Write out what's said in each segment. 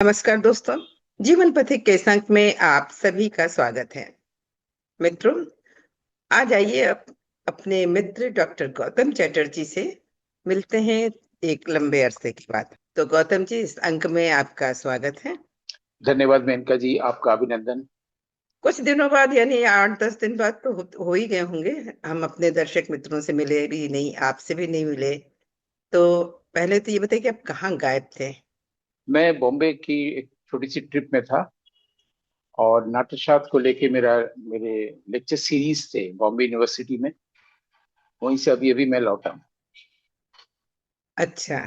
नमस्कार दोस्तों, जीवन पथिक के इस अंक में आप सभी का स्वागत है। मित्रों, आज आइए अपने मित्र डॉक्टर गौतम चैटर्जी से मिलते हैं एक लंबे अरसे के बाद। तो गौतम जी, इस अंक में आपका स्वागत है। धन्यवाद मेनका जी, आपका अभिनंदन। कुछ दिनों बाद यानी 8-10 दिन बाद तो हो ही गए होंगे, हम अपने दर्शक मित्रों से मिले भी नहीं, आपसे भी नहीं मिले। तो पहले तो ये बताइए कि आप कहाँ गायब थे। मैं बॉम्बे की एक छोटी सी ट्रिप में था और नाट्यशास्त्र को लेके मेरे लेक्चर सीरीज थे बॉम्बे यूनिवर्सिटी में। वहीं से अभी अभी मैं लौटा हूँ। अच्छा,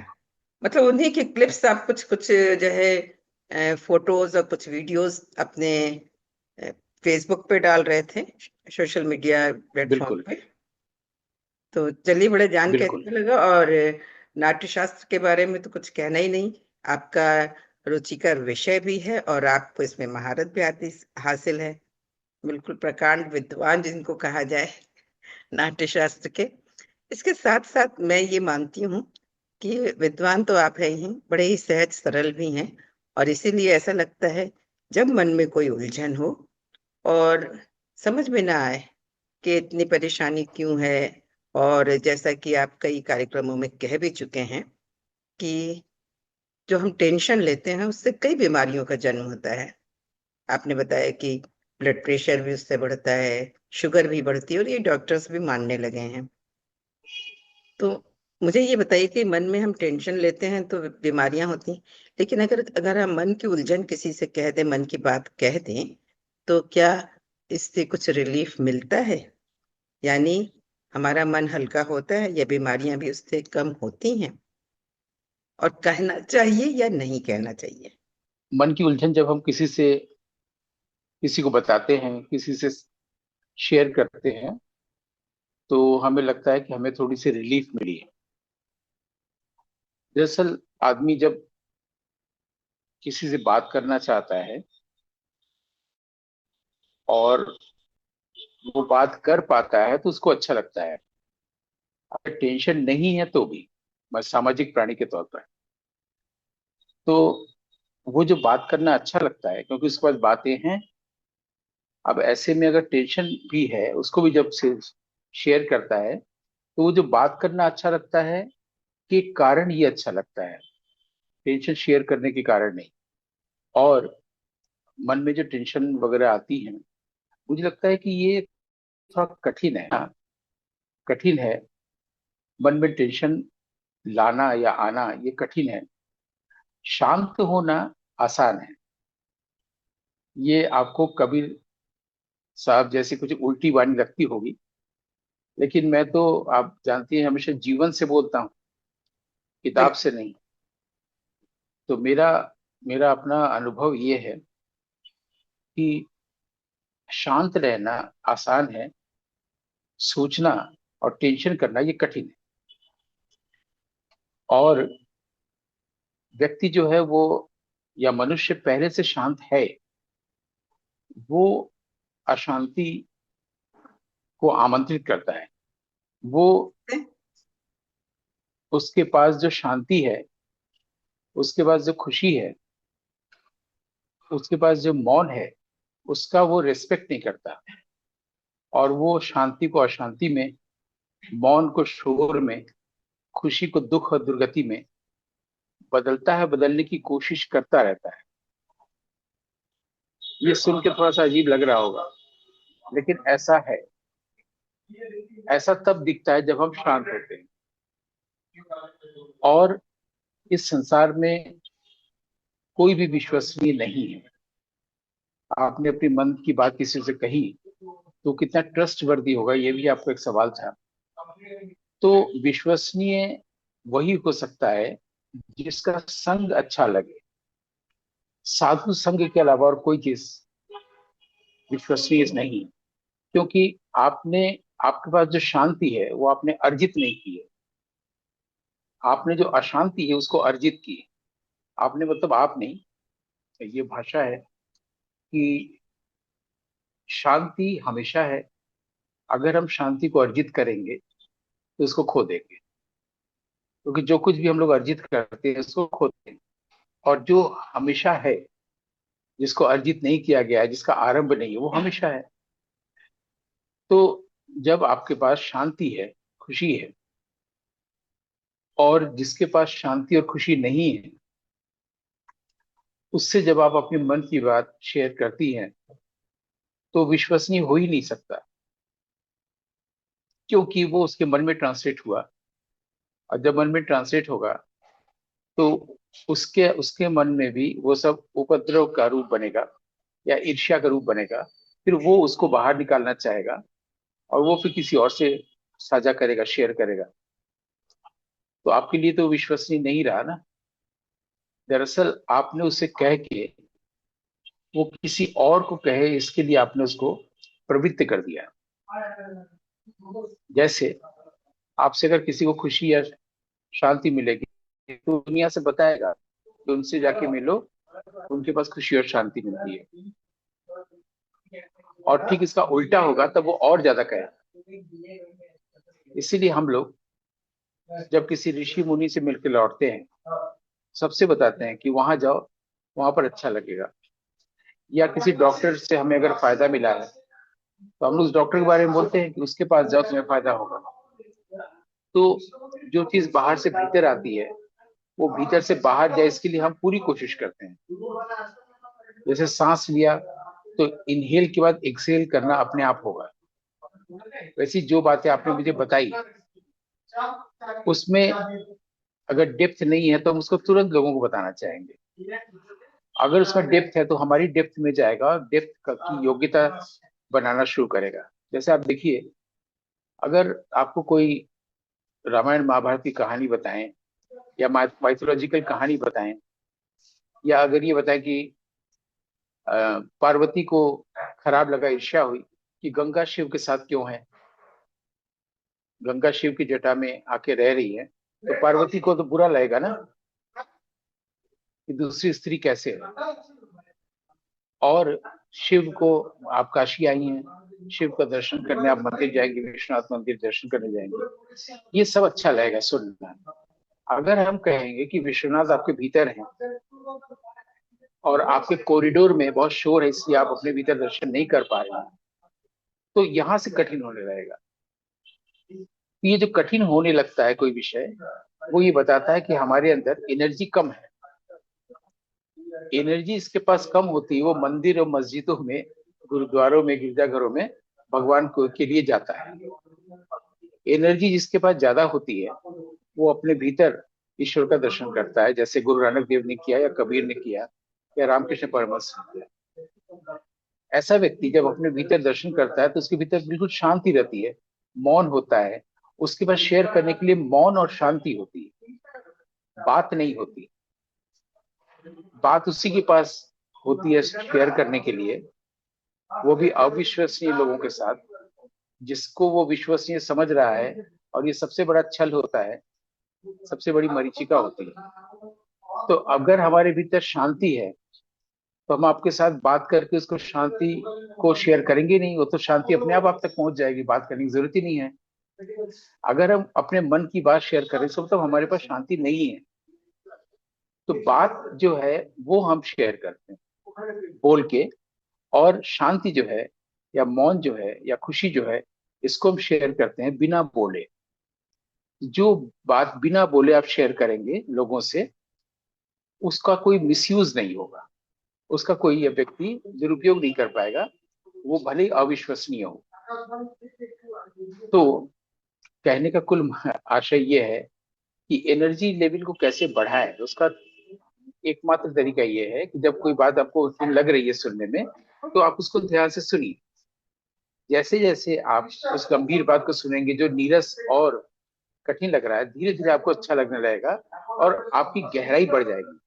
मतलब उन्हीं की क्लिप्स आप कुछ कुछ जो है फोटोज और कुछ वीडियोस अपने फेसबुक पे डाल रहे थे, सोशल मीडिया प्लेटफॉर्म बिल्कुल। पे। तो चलिए, बड़े जान के बिल्कुल। अच्छा लगा। और नाट्य शास्त्र के बारे में तो कुछ कहना ही नहीं। आपका रुचिकर विषय भी है और आपको इसमें महारत भी आती हासिल है। बिल्कुल प्रकांड विद्वान जिनको कहा जाए नाट्य शास्त्र के। इसके साथ साथ मैं ये मानती हूँ कि विद्वान तो आप है ही, बड़े ही सहज सरल भी हैं। और इसीलिए ऐसा लगता है, जब मन में कोई उलझन हो और समझ में ना आए कि इतनी परेशानी क्यों है, और जैसा कि आप कई कार्यक्रमों में कह भी चुके हैं कि जो हम टेंशन लेते हैं उससे कई बीमारियों का जन्म होता है। आपने बताया कि ब्लड प्रेशर भी उससे बढ़ता है, शुगर भी बढ़ती है, और ये डॉक्टर्स भी मानने लगे हैं। तो मुझे ये बताइए कि मन में हम टेंशन लेते हैं तो बीमारियां होती हैं, लेकिन अगर अगर हम मन की उलझन किसी से कह दें, मन की बात कह दें, तो क्या इससे कुछ रिलीफ मिलता है? यानी हमारा मन हल्का होता है या बीमारियां भी उससे कम होती हैं? और कहना चाहिए या नहीं कहना चाहिए? मन की उलझन जब हम किसी को बताते हैं, किसी से शेयर करते हैं, तो हमें लगता है कि हमें थोड़ी सी रिलीफ मिली है। दरअसल आदमी जब किसी से बात करना चाहता है और वो बात कर पाता है तो उसको अच्छा लगता है। अगर टेंशन नहीं है तो भी, मैं सामाजिक प्राणी के तौर पर, तो वो जो बात करना अच्छा लगता है क्योंकि उसके पास बातें हैं। अब ऐसे में अगर टेंशन भी है उसको भी जब से शेयर करता है तो वो जो बात करना अच्छा लगता है कि कारण ये अच्छा लगता है, टेंशन शेयर करने के कारण नहीं। और मन में जो टेंशन वगैरह आती है, मुझे लगता है कि ये थोड़ा कठिन है। हाँ, कठिन है। मन में टेंशन लाना या आना ये कठिन है। शांत होना आसान है। ये आपको कबीर साहब जैसी कुछ उल्टी वाणी लगती होगी, लेकिन मैं तो, आप जानती हैं, हमेशा जीवन से बोलता हूँ, किताब से नहीं। तो मेरा मेरा अपना अनुभव ये है कि शांत रहना आसान है, सोचना और टेंशन करना ये कठिन है। और व्यक्ति जो है वो, या मनुष्य पहले से शांत है, वो अशांति को आमंत्रित करता है। वो, उसके पास जो शांति है, उसके पास जो खुशी है, उसके पास जो मौन है, उसका वो रिस्पेक्ट नहीं करता। और वो शांति को अशांति में, मौन को शोर में, खुशी को दुख और दुर्गति में बदलता है, बदलने की कोशिश करता रहता है। ये सुन के थोड़ा सा अजीब लग रहा होगा, लेकिन ऐसा है। ऐसा तब दिखता है जब हम शांत होते हैं। और इस संसार में कोई भी विश्वसनीय नहीं है। आपने अपनी मन की बात किसी से कही तो कितना ट्रस्ट वर्दी होगा, ये भी आपको एक सवाल था। तो विश्वसनीय वही हो सकता है जिसका संग अच्छा लगे। साधु संग के अलावा और कोई चीज विश्वसनीय नहीं, क्योंकि आपने, आपके पास जो शांति है वो आपने अर्जित नहीं की है। आपने जो अशांति है उसको अर्जित की है। आपने मतलब आप नहीं, ये भाषा है कि शांति हमेशा है। अगर हम शांति को अर्जित करेंगे तो उसको खो देंगे, क्योंकि जो कुछ भी हम लोग अर्जित करते हैं उसको खो देंगे। और जो हमेशा है, जिसको अर्जित नहीं किया गया है, जिसका आरंभ नहीं है, वो हमेशा है। तो जब आपके पास शांति है, खुशी है, और जिसके पास शांति और खुशी नहीं है, उससे जब आप अपने मन की बात शेयर करती हैं, तो विश्वसनीय हो ही नहीं सकता, क्योंकि वो उसके मन में ट्रांसलेट हुआ। और जब मन में ट्रांसलेट होगा, तो उसके उसके मन में भी वो सब उपद्रव का रूप बनेगा या ईर्ष्या का रूप बनेगा। फिर वो उसको बाहर निकालना चाहेगा, और वो फिर किसी और से साझा करेगा, शेयर करेगा। तो आपके लिए तो विश्वसनीय नहीं रहा ना। दरअसल आपने उसे कह के वो किसी और को कहे, इसके लिए आपने उसको प्रवृत्त कर दिया। जैसे आपसे अगर किसी को खुशी या शांति मिलेगी, तो दुनिया से बताएगा कि उनसे जाके मिलो, उनके पास खुशी और शांति मिलती है। और ठीक इसका उल्टा होगा, तब वो और ज्यादा कहे। इसीलिए हम लोग जब किसी ऋषि मुनि से मिलकर लौटते हैं, सबसे बताते हैं कि वहां जाओ, वहां पर अच्छा लगेगा। या किसी डॉक्टर से हमें अगर फायदा मिला है, तो हम उस डॉक्टर के बारे में बोलते हैं कि उसके पास जाओ, तुम्हें फायदा होगा। तो जो चीज बाहर से भीतर आती है, वो भीतर से बाहर जाए, इसके लिए हम पूरी कोशिश करते हैं। जैसे सांस लिया, तो इनहेल के बाद एक्सहेल करना अपने आप होगा। वैसी जो बातें आपने मुझे बताई, उसमें अगर डेप्थ नहीं है, तो हम उसको तुरंत लोगों को बताना चाहेंगे। अगर उसमें डेप्थ है, तो हमारी डेप्थ में जाएगा और डेप्थ की योग्यता बनाना शुरू करेगा। जैसे आप देखिए, अगर आपको कोई रामायण महाभारत की कहानी बताएं, या माइथोलॉजिकल कहानी बताएं, या अगर ये बताएं कि पार्वती को खराब लगा, ईर्ष्या हुई कि गंगा शिव के साथ क्यों है, गंगा शिव की जटा में आके रह रही है, तो पार्वती को तो बुरा लगेगा ना कि दूसरी स्त्री कैसे है। और शिव को, आप काशी आई हैं, शिव का दर्शन करने आप मंदिर जाएंगे, विश्वनाथ मंदिर दर्शन करने जाएंगे, ये सब अच्छा लगेगा सुनना। अगर हम कहेंगे कि विश्वनाथ आपके भीतर हैं, और आपके कॉरिडोर में बहुत शोर है, इसलिए आप अपने भीतर दर्शन नहीं कर पा रहे हैं, तो यहां से कठिन होने लगेगा। ये जो कठिन होने लगता है कोई विषय, वो ये बताता है कि हमारे अंदर एनर्जी कम है। एनर्जी इसके पास कम होती है, वो मंदिर और मस्जिदों में, गुरुद्वारों में, गिरजाघरों में भगवान को के लिए जाता है। एनर्जी जिसके पास ज्यादा होती है, वो अपने भीतर ईश्वर का दर्शन करता है, जैसे गुरु नानक देव ने किया, या कबीर ने किया, या रामकृष्ण परमहंस ने किया। ऐसा व्यक्ति जब अपने भीतर दर्शन करता है, तो उसके भीतर बिल्कुल शांति रहती है, मौन होता है। उसके पास शेयर करने के लिए मौन और शांति होती है, बात नहीं होती। बात उसी के पास होती है शेयर करने के लिए, वो भी अविश्वसनीय लोगों के साथ, जिसको वो विश्वसनीय समझ रहा है। और ये सबसे बड़ा छल होता है, सबसे बड़ी मरीचिका होती है। तो अगर हमारे भीतर शांति है, तो हम आपके साथ बात करके उसको शांति को शेयर करेंगे नहीं, वो तो शांति अपने आप तक पहुंच जाएगी, बात करने की जरूरत ही नहीं है। अगर हम अपने मन की बात शेयर करें, तो मतलब हमारे पास शांति नहीं है। तो बात जो है वो हम शेयर करते हैं बोल के, और शांति जो है, या मौन जो है, या खुशी जो है, इसको हम शेयर करते हैं बिना बोले। जो बात बिना बोले आप शेयर करेंगे लोगों से, उसका कोई मिसयूज नहीं होगा, उसका कोई व्यक्ति दुरुपयोग नहीं कर पाएगा, वो भले ही अविश्वसनीय हो। तो कहने का कुल आशय ये है कि एनर्जी लेवल को कैसे बढ़ाएं, उसका एकमात्र तरीका ये है कि जब कोई बात आपको लग रही है सुनने में, तो आप उसको ध्यान से सुनिए। जैसे जैसे आप उस गंभीर बात को सुनेंगे, जो नीरस और कठिन लग रहा है, धीरे धीरे आपको अच्छा लगने लगेगा, और आपकी गहराई बढ़ जाएगी,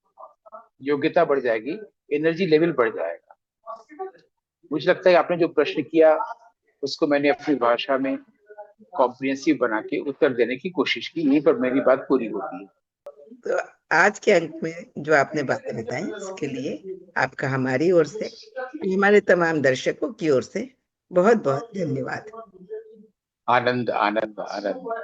योग्यता बढ़ जाएगी, एनर्जी लेवल बढ़ जाएगा। मुझे लगता है आपने जो प्रश्न किया, उसको मैंने अपनी भाषा में कॉम्प्रिहेंसिव बना के उत्तर देने की कोशिश की, यहीं पर मेरी बात पूरी होती है। तो आज के अंक में जो आपने बातें बताई, इसके लिए आपका हमारी ओर से, हमारे तमाम दर्शकों की ओर से बहुत बहुत धन्यवाद। आनंद आनंद आनंद।